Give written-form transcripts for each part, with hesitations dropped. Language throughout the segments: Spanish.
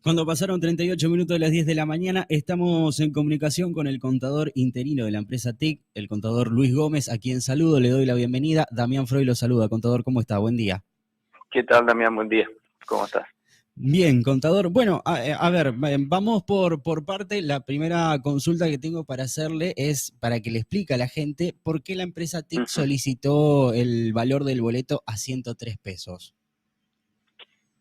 Cuando pasaron 38 minutos de las 10 de la mañana, estamos en comunicación con el contador interino de la empresa TIC, el contador Luis Gómez, a quien saludo, le doy la bienvenida. Damián Freud lo saluda. Contador, ¿cómo está? Buen día. ¿Qué tal, Damián? Buen día. ¿Cómo estás? Bien, contador. Bueno, a ver, vamos por parte. La primera consulta que tengo para hacerle es para que le explique a la gente por qué la empresa TIC Ujú. solicitó el valor del boleto a 103 pesos.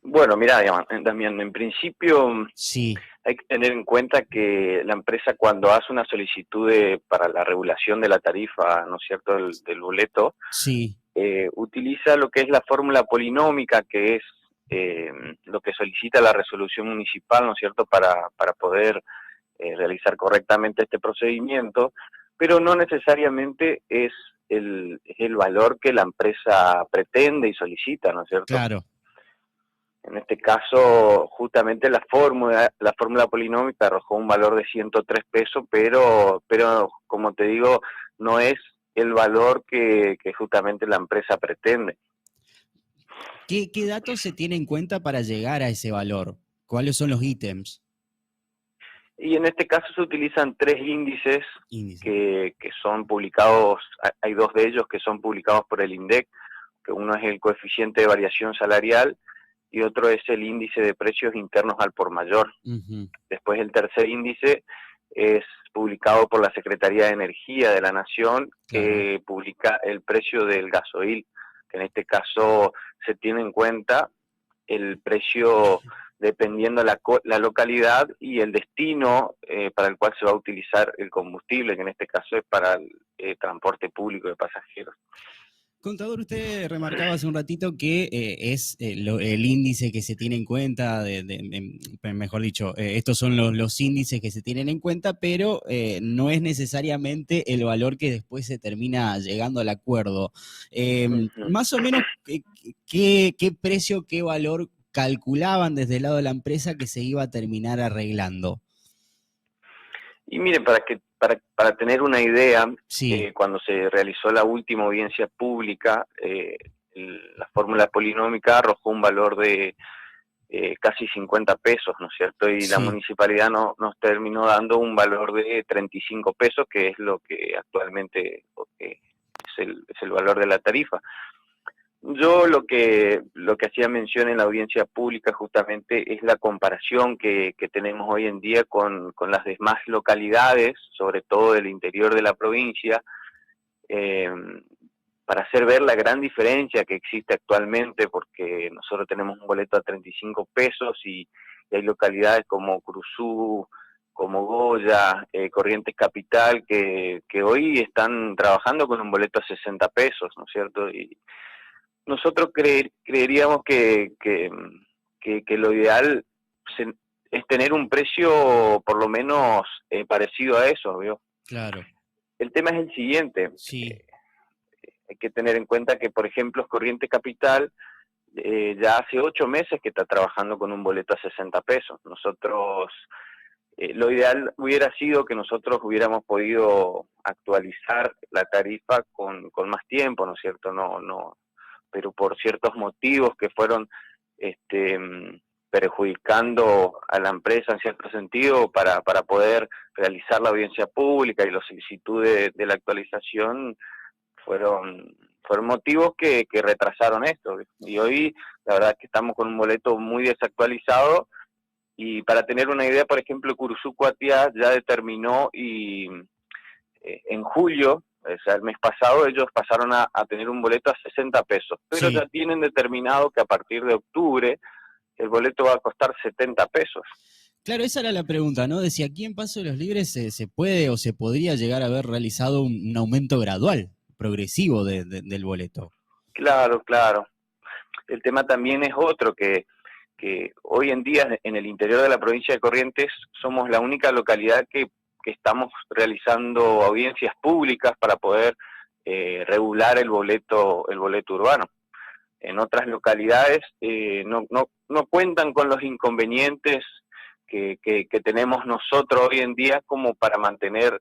Bueno, mira, Damián, en principio Sí, hay que tener en cuenta que la empresa cuando hace una solicitud para la regulación de la tarifa, ¿no es cierto?, del boleto, sí, utiliza lo que es la fórmula polinómica, que es eh, lo que solicita la resolución municipal, ¿no es cierto?, para poder realizar correctamente este procedimiento, pero no necesariamente es el valor que la empresa pretende y solicita, ¿no es cierto? claro. En este caso, justamente la fórmula polinómica arrojó un valor de 103 pesos, pero como te digo, no es el valor que justamente la empresa pretende. ¿Qué datos se tiene en cuenta para llegar a ese valor? ¿Cuáles son los ítems? Y en este caso se utilizan tres índices Índice. que son publicados, hay dos de ellos que son publicados por el INDEC, que uno es el coeficiente de variación salarial y otro es el índice de precios internos al por mayor. Ujú, Después el tercer índice es publicado por la Secretaría de Energía de la Nación, claro. que publica el precio del gasoil, que en este caso se tiene en cuenta el precio dependiendo la localidad y el destino para el cual se va a utilizar el combustible, que en este caso es para el transporte público de pasajeros. Contador, usted remarcaba hace un ratito que es el índice que se tiene en cuenta, mejor dicho, estos son los índices que se tienen en cuenta, pero no es necesariamente el valor que después se termina llegando al acuerdo. Ujú. Más o menos, ¿qué precio, qué valor calculaban desde el lado de la empresa que se iba a terminar arreglando? Y miren, para tener una idea, Sí, cuando se realizó la última audiencia pública, la fórmula polinómica arrojó un valor de casi 50 pesos, ¿no es cierto? Y la sí. municipalidad nos terminó dando un valor de 35 pesos, que es lo que actualmente es el valor de la tarifa. Yo lo que hacía mención en la audiencia pública justamente es la comparación que tenemos hoy en día con las demás localidades, sobre todo del interior de la provincia, eh, para hacer ver la gran diferencia que existe actualmente, porque nosotros tenemos un boleto a 35 pesos y hay localidades como Cruzú, como Goya, Corrientes Capital, que hoy están trabajando con un boleto a 60 pesos, ¿no es cierto? Y nosotros creeríamos que lo ideal se- es tener un precio por lo menos parecido a eso, ¿vio? Claro, El tema es el siguiente, sí, hay que tener en cuenta que, por ejemplo, Corriente Capital ya hace 8 meses que está trabajando con un boleto a 60 pesos. Nosotros, lo ideal hubiera sido que nosotros hubiéramos podido actualizar la tarifa con más tiempo, ¿no es cierto? No, pero por ciertos motivos que fueron este, perjudicando a la empresa en cierto sentido para poder realizar la audiencia pública y la solicitud de la actualización, fueron motivos que retrasaron esto. Y hoy la verdad es que estamos con un boleto muy desactualizado y para tener una idea, por ejemplo, Curuzú Cuatiá ya determinó y en julio, o sea, el mes pasado, ellos pasaron a tener un boleto a 60 pesos, pero sí. ya tienen determinado que a partir de octubre el boleto va a costar 70 pesos. Claro, esa era la pregunta, ¿no? De si aquí en Paso de los Libres se puede o se podría llegar a haber realizado un aumento gradual, progresivo del boleto. Claro, claro. El tema también es otro, que hoy en día en el interior de la provincia de Corrientes somos la única localidad que estamos realizando audiencias públicas para poder regular el boleto urbano. En otras localidades no cuentan con los inconvenientes que tenemos nosotros hoy en día como para mantener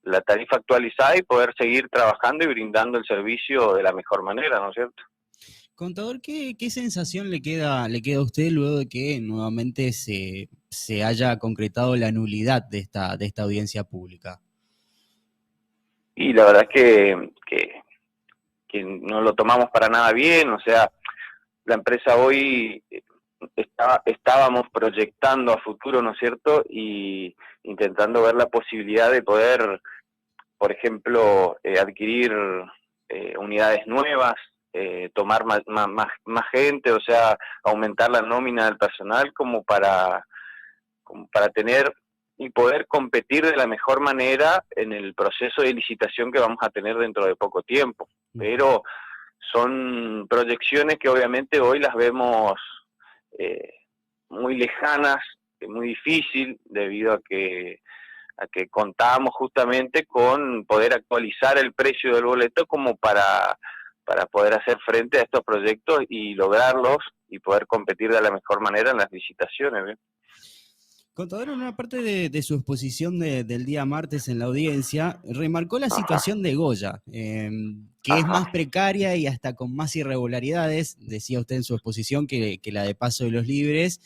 la tarifa actualizada y poder seguir trabajando y brindando el servicio de la mejor manera, ¿no es cierto? Contador, ¿qué sensación le queda a usted luego de que nuevamente se haya concretado la nulidad de esta audiencia pública? Y la verdad que no lo tomamos para nada bien, o sea, la empresa hoy estábamos proyectando a futuro, ¿no es cierto? Y intentando ver la posibilidad de poder, por ejemplo, adquirir unidades nuevas, tomar más gente, o sea, aumentar la nómina del personal como para tener y poder competir de la mejor manera en el proceso de licitación que vamos a tener dentro de poco tiempo. Pero son proyecciones que obviamente hoy las vemos eh, muy lejanas, muy difícil, debido a que contamos justamente con poder actualizar el precio del boleto como para poder hacer frente a estos proyectos y lograrlos y poder competir de la mejor manera en las licitaciones. ¿Bien? Contador, en una parte de su exposición del día martes en la audiencia, remarcó la Ajá, situación de Goya, que es más ajá. precaria y hasta con más irregularidades, decía usted en su exposición, que la de Paso de los Libres,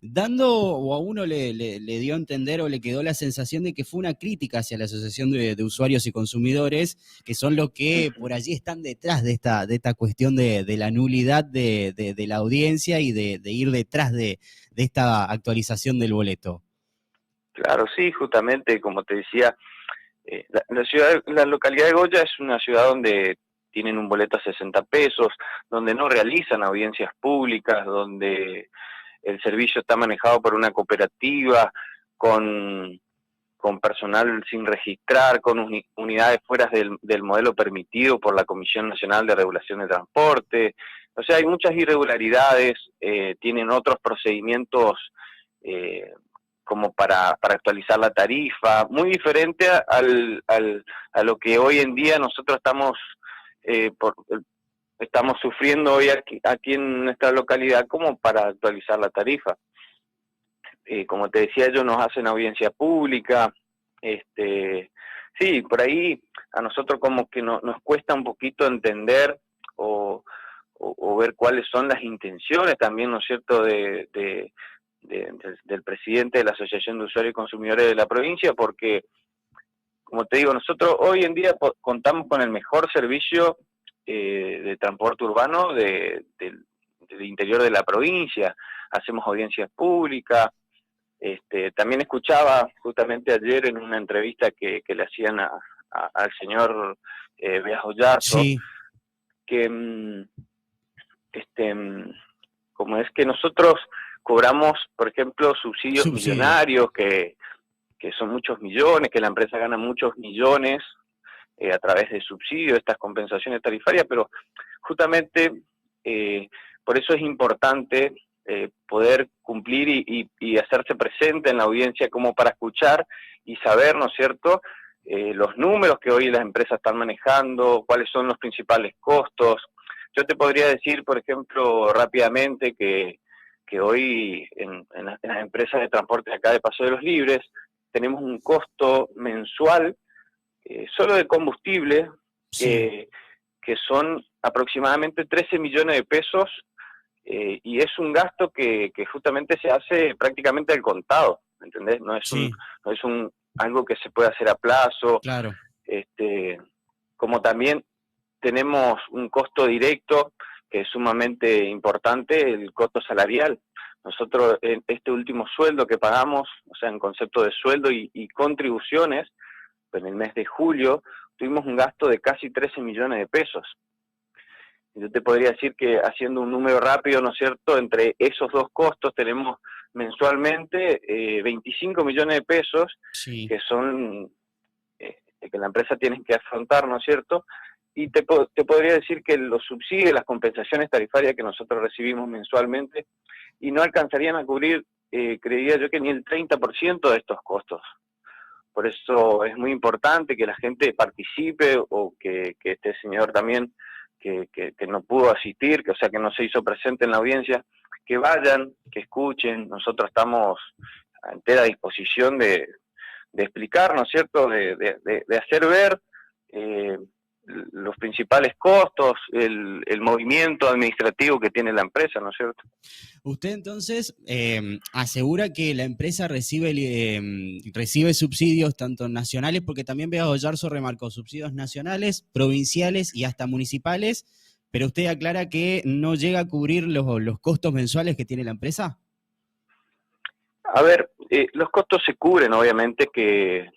dando, o a uno le dio a entender o le quedó la sensación de que fue una crítica hacia la Asociación de Usuarios y Consumidores, que son los que Uh-huh. por allí están detrás de esta cuestión de la nulidad de la audiencia y de ir detrás de esta actualización del boleto. Claro, sí, justamente, como te decía, la localidad de Goya es una ciudad donde tienen un boleto a 60 pesos, donde no realizan audiencias públicas, donde el servicio está manejado por una cooperativa, con, con personal sin registrar, con unidades fuera del modelo permitido por la Comisión Nacional de Regulación de Transporte. O sea, hay muchas irregularidades, tienen otros procedimientos eh, como para actualizar la tarifa, muy diferente a lo que hoy en día nosotros eh, por, estamos sufriendo hoy aquí en nuestra localidad como para actualizar la tarifa. Como te decía, ellos nos hacen audiencia pública, sí, por ahí a nosotros como que nos cuesta un poquito entender o, o ver cuáles son las intenciones también, ¿no es cierto?, del presidente de la Asociación de Usuarios y Consumidores de la provincia, porque, como te digo, nosotros hoy en día contamos con el mejor servicio de transporte urbano del interior de la provincia, hacemos audiencias públicas. También escuchaba justamente ayer en una entrevista que le hacían al señor Beas Oyazo, Sí, que como es que nosotros cobramos, por ejemplo, subsidios subsidios. millonarios, que son muchos millones, que la empresa gana muchos millones a través de subsidios, estas compensaciones tarifarias, pero justamente eh, por eso es importante poder cumplir y hacerse presente en la audiencia como para escuchar y saber, ¿no es cierto?, los números que hoy las empresas están manejando, cuáles son los principales costos. Yo te podría decir, por ejemplo, rápidamente que hoy en las empresas de transporte acá de Paso de los Libres tenemos un costo mensual solo de combustible, Sí, eh, que son aproximadamente 13 millones de pesos, y es un gasto que justamente se hace prácticamente al contado, ¿entendés? sí, No es algo que se puede hacer a plazo, claro. este, como también tenemos un costo directo que es sumamente importante, el costo salarial. Nosotros, en este último sueldo que pagamos, o sea, en concepto de sueldo y contribuciones, en el mes de julio tuvimos un gasto de casi 13 millones de pesos. Yo te podría decir que haciendo un número rápido, ¿no es cierto?, entre esos dos costos tenemos mensualmente 25 millones de pesos Sí. que son que la empresa tiene que afrontar, ¿no es cierto? Y te podría decir que los subsidios, las compensaciones tarifarias que nosotros recibimos mensualmente, y no alcanzarían a cubrir, creería yo, que ni el 30% de estos costos. Por eso es muy importante que la gente participe o que este señor también, que no pudo asistir, que o sea que no se hizo presente en la audiencia, que vayan, que escuchen. Nosotros estamos a entera disposición de explicar, ¿no es cierto?, de hacer ver eh, los principales costos, el movimiento administrativo que tiene la empresa, ¿no es cierto? Usted entonces asegura que la empresa recibe subsidios tanto nacionales, porque también Vega Ollarzo remarcó subsidios nacionales, provinciales y hasta municipales, pero usted aclara que no llega a cubrir los costos mensuales que tiene la empresa. A ver, los costos se cubren, obviamente que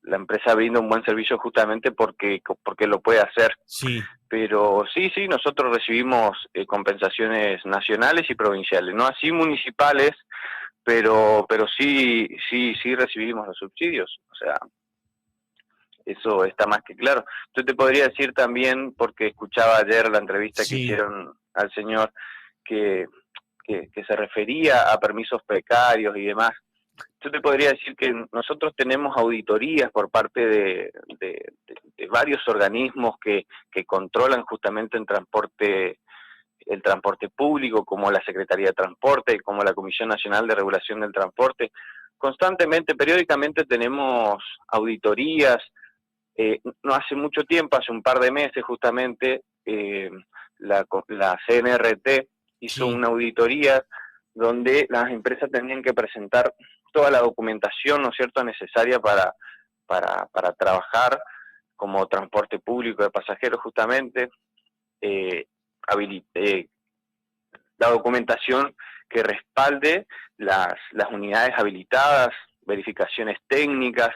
la empresa brinda un buen servicio justamente porque lo puede hacer. Sí. Pero sí, nosotros recibimos compensaciones nacionales y provinciales, no así municipales, pero sí recibimos los subsidios, o sea, eso está más que claro. Yo te podría decir también, porque escuchaba ayer la entrevista que Sí. hicieron al señor, que, que se refería a permisos precarios y demás. Yo te podría decir que nosotros tenemos auditorías por parte de varios organismos que controlan justamente el transporte público, como la Secretaría de Transporte, como la Comisión Nacional de Regulación del Transporte. Constantemente, periódicamente tenemos auditorías. No hace mucho tiempo, hace un par de meses justamente, la CNRT hizo Sí. una auditoría donde las empresas tenían que presentar toda la documentación, ¿no es cierto?, necesaria para trabajar como transporte público de pasajeros justamente, eh, la documentación que respalde las unidades habilitadas, verificaciones técnicas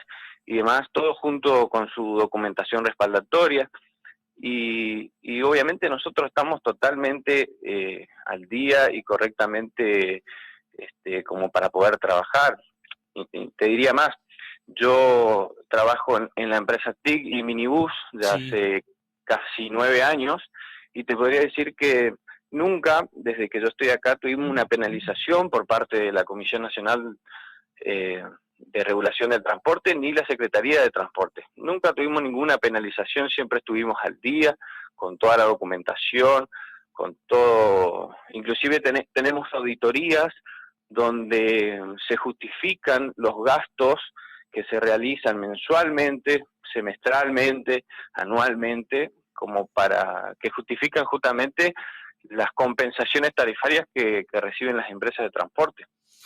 y demás, todo junto con su documentación respaldatoria. Y obviamente nosotros estamos totalmente al día y correctamente como para poder trabajar. Y te diría más, yo trabajo en la empresa TIC y Minibus ya Sí. hace casi 9 años y te podría decir que nunca, desde que yo estoy acá, tuvimos una penalización por parte de la Comisión Nacional de Regulación del Transporte ni la Secretaría de Transporte. Nunca tuvimos ninguna penalización, siempre estuvimos al día con toda la documentación, con todo, inclusive tenemos auditorías donde se justifican los gastos que se realizan mensualmente, semestralmente, anualmente, como para que justifican justamente las compensaciones tarifarias que reciben las empresas de transporte.